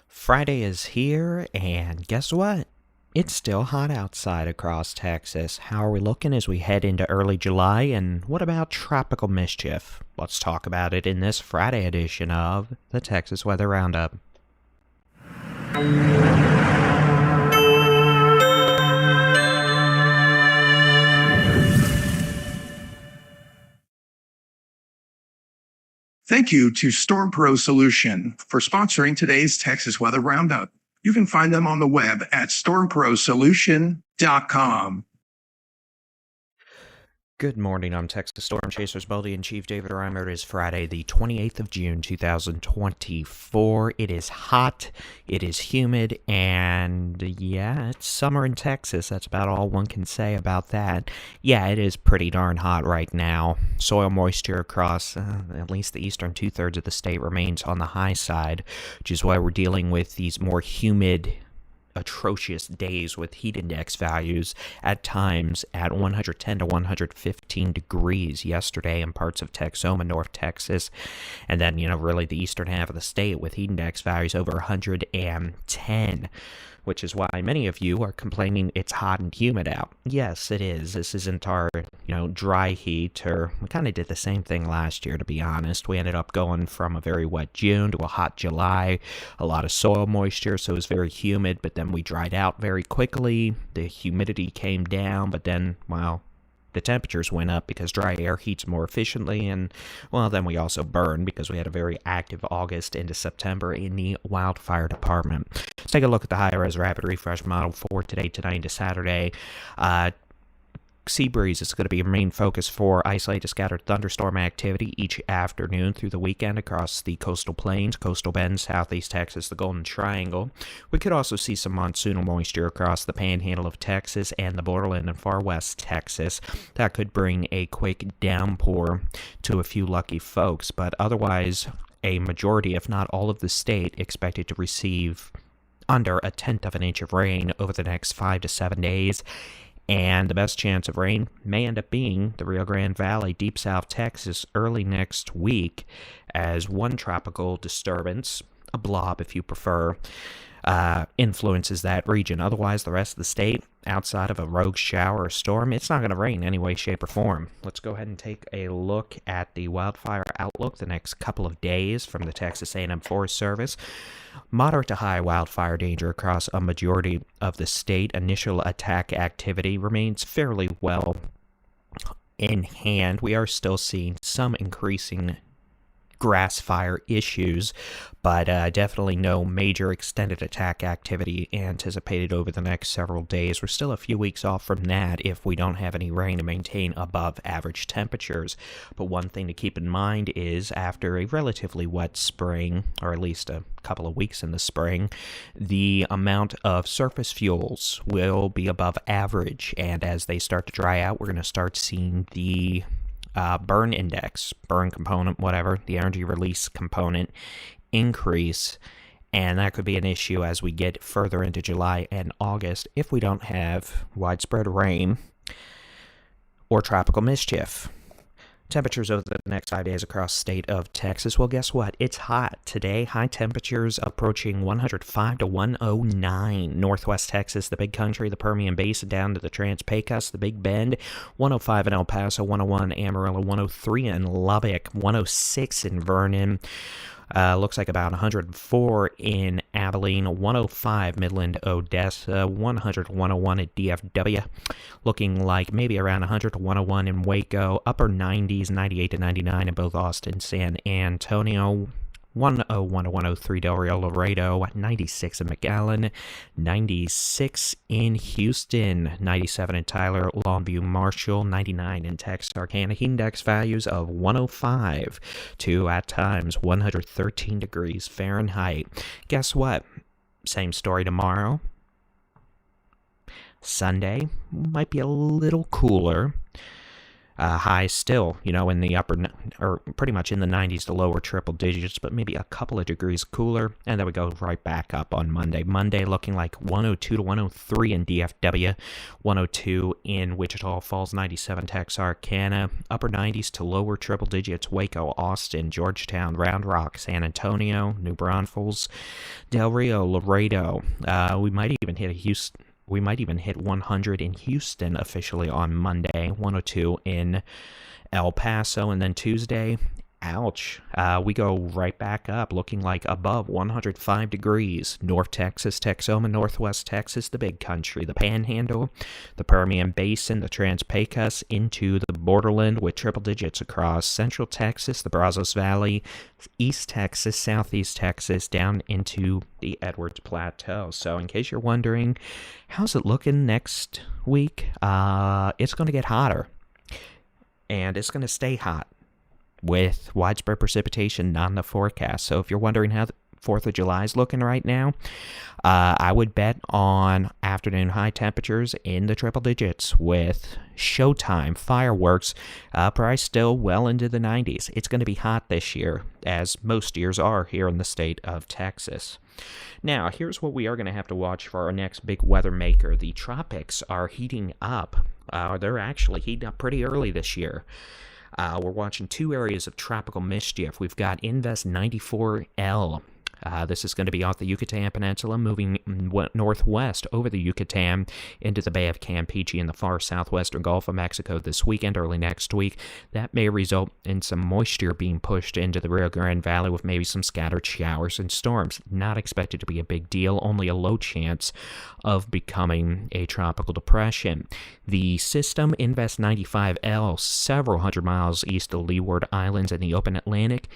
Friday is here, and guess what? It's still hot outside across Texas. How are we looking as we head into early July? And what about tropical mischief? Let's talk about it in this Friday edition of the Texas Weather Roundup. Thank you to Storm Pro Solution for sponsoring today's Texas Weather Roundup. You can find them on the web at stormprosolution.com. Good morning, I'm Texas Storm Chasers Bully-in-Chief David Reimer. It is Friday, the 28th of June, 2024. It is hot, it is humid, and yeah, it's summer in Texas. That's about all one can say about that. Yeah, it is pretty darn hot right now. Soil moisture across at least the eastern two-thirds of the state remains on the high side, which is why we're dealing with these more humid, atrocious days with heat index values at times at 110 to 115 degrees yesterday in parts of Texoma, North Texas, and then, really the eastern half of the state with heat index values over 110, which is why many of you are complaining it's hot and humid out. Yes, it is. This isn't our, dry heat, or we kind of did the same thing last year, to be honest. We ended up going from a very wet June to a hot July, a lot of soil moisture, so it was very humid, but then we dried out very quickly. The humidity came down, but then, the temperatures went up because dry air heats more efficiently, and, then we also burned because we had a very active August into September in the wildfire department. Let's take a look at the high-res rapid refresh model for today, tonight, into Saturday. Sea breeze is going to be a main focus for isolated scattered thunderstorm activity each afternoon through the weekend across the coastal plains, coastal bend, southeast Texas, the Golden Triangle. We could also see some monsoonal moisture across the panhandle of Texas and the borderland and far west Texas. That could bring a quick downpour to a few lucky folks, but otherwise a majority, if not all of the state, expected to receive under a tenth of an inch of rain over the next 5 to 7 days. And the best chance of rain may end up being the Rio Grande Valley, deep south Texas, early next week, as one tropical disturbance, a blob if you prefer, influences that region. Otherwise, the rest of the state, outside of a rogue shower or storm, it's not going to rain any way, shape, or form. Let's go ahead and take a look at the wildfire outlook the next couple of days from the Texas A&M Forest Service. Moderate to high wildfire danger across a majority of the state. Initial attack activity remains fairly well in hand. We are still seeing some increasing grass fire issues, but definitely no major extended attack activity anticipated over the next several days. We're still a few weeks off from that if we don't have any rain to maintain above average temperatures. But one thing to keep in mind is after a relatively wet spring, or at least a couple of weeks in the spring, the amount of surface fuels will be above average, and as they start to dry out, we're going to start seeing the burn index, burn component, whatever, the energy release component increase, and that could be an issue as we get further into July and August if we don't have widespread rain or tropical mischief. Temperatures over the next 5 days across the state of Texas. Well, guess what? It's hot today. High temperatures approaching 105 to 109. Northwest Texas, the Big Country, the Permian Basin, down to the Trans-Pecos, the Big Bend. 105 in El Paso, 101 Amarillo, 103 in Lubbock, 106 in Vernon. Looks like about 104 in Abilene, 105 Midland, Odessa, 100 101 at DFW. Looking like maybe around 100 to 101 in Waco, upper 90s, 98 to 99 in both Austin, San Antonio. 101 to 103 Del Rio, Laredo, 96 in McAllen, 96 in Houston, 97 in Tyler, Longview, Marshall, 99 in Texarkana. Heat index values of 105 to, at times, 113 degrees Fahrenheit. Guess what? Same story tomorrow. Sunday might be a little cooler. Highs still, in the or pretty much in the 90s to lower triple digits, but maybe a couple of degrees cooler. And then we go right back up on Monday. Monday looking like 102 to 103 in DFW, 102 in Wichita Falls, 97 Texarkana, upper 90s to lower triple digits, Waco, Austin, Georgetown, Round Rock, San Antonio, New Braunfels, Del Rio, Laredo. We might even hit 100 in Houston officially on Monday, 102 in El Paso, and then Tuesday, ouch, we go right back up, looking like above 105 degrees. North Texas, Texoma, Northwest Texas, the Big Country, the Panhandle, the Permian Basin, the Trans-Pecos, into the borderland with triple digits across Central Texas, the Brazos Valley, East Texas, Southeast Texas, down into the Edwards Plateau. So in case you're wondering, how's it looking next week? It's going to get hotter, and it's going to stay hot, with widespread precipitation not in the forecast. So if you're wondering how the 4th of July is looking right now, I would bet on afternoon high temperatures in the triple digits with showtime fireworks price still well into the 90s. It's going to be hot this year, as most years are here in the state of Texas. Now, here's what we are going to have to watch for our next big weather maker. The tropics are heating up. They're actually heating up pretty early this year. We're watching two areas of tropical mischief. We've got Invest 94L. This is going to be off the Yucatan Peninsula, moving northwest over the Yucatan into the Bay of Campeche in the far southwestern Gulf of Mexico this weekend, early next week. That may result in some moisture being pushed into the Rio Grande Valley with maybe some scattered showers and storms. Not expected to be a big deal, only a low chance of becoming a tropical depression. The system, Invest 95L, several hundred miles east of Leeward Islands in the open Atlantic,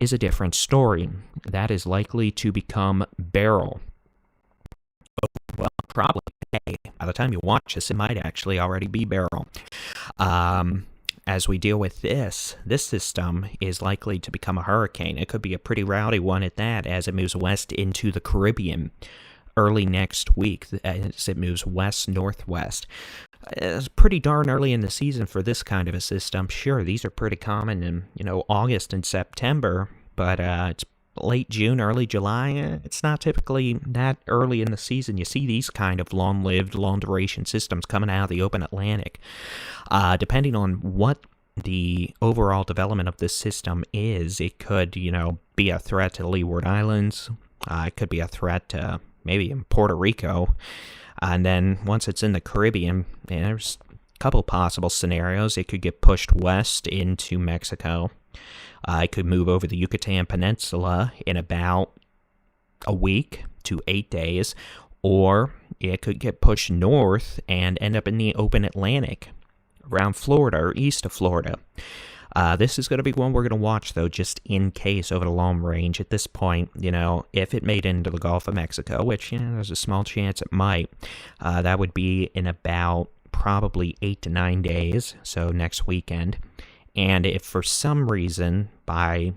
is a different story. That is likely to become Beryl. Well, probably today. By the time you watch this, it might actually already be Beryl. As we deal with this system is likely to become a hurricane. It could be a pretty rowdy one at that, as it moves west into the Caribbean early next week, as it moves west-northwest. It's pretty darn early in the season for this kind of a system. Sure, these are pretty common in, August and September, but it's late June, early July. It's not typically that early in the season. You see these kind of long-lived, long-duration systems coming out of the open Atlantic. Depending on what the overall development of this system is, it could, be a threat to the Leeward Islands. It could be a threat to maybe in Puerto Rico. And then once it's in the Caribbean, there's a couple possible scenarios. It could get pushed west into Mexico. It could move over the Yucatan Peninsula in about a week to 8 days. Or it could get pushed north and end up in the open Atlantic around Florida or east of Florida. This is going to be one we're going to watch, though, just in case over the long range. At this point, if it made it into the Gulf of Mexico, which, there's a small chance it might, that would be in about probably 8 to 9 days, so next weekend. And if for some reason, by,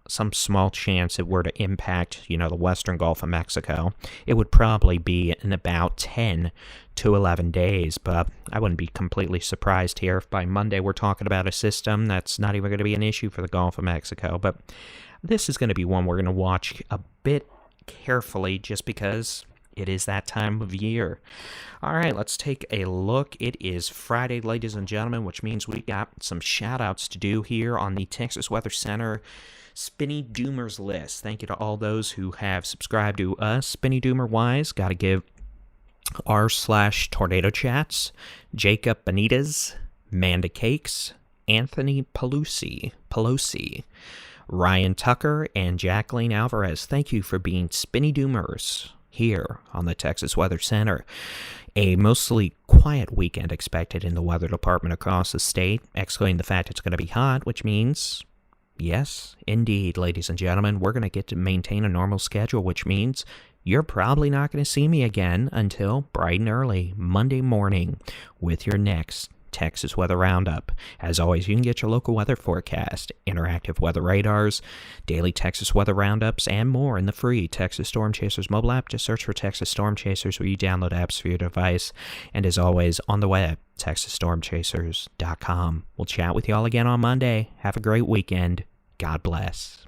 some small chance it were to impact, the western Gulf of Mexico, it would probably be in about 10 to 11 days. But I wouldn't be completely surprised here if by Monday we're talking about a system that's not even going to be an issue for the Gulf of Mexico. But this is going to be one we're going to watch a bit carefully, just because it is that time of year. All right, let's take a look. It is Friday, ladies and gentlemen, which means we got some shout-outs to do here on the Texas Weather Center Spinny Doomers list. Thank you to all those who have subscribed to us. Spinny Doomer-wise, got to give r/Tornado Chats, Jacob Benitez, Manda Cakes, Anthony Pelosi, Ryan Tucker, and Jacqueline Alvarez. Thank you for being Spinny Doomers here on the Texas Weather Center. A mostly quiet weekend expected in the weather department across the state, excluding the fact it's going to be hot, which means, yes, indeed, ladies and gentlemen, we're going to get to maintain a normal schedule, which means you're probably not going to see me again until bright and early Monday morning with your next Texas Weather Roundup. As always, you can get your local weather forecast, interactive weather radars, daily Texas weather roundups, and more in the free Texas Storm Chasers mobile app. Just search for Texas Storm Chasers where you download apps for your device. And as always, on the web, TexasStormChasers.com. We'll chat with you all again on Monday. Have a great weekend. God bless.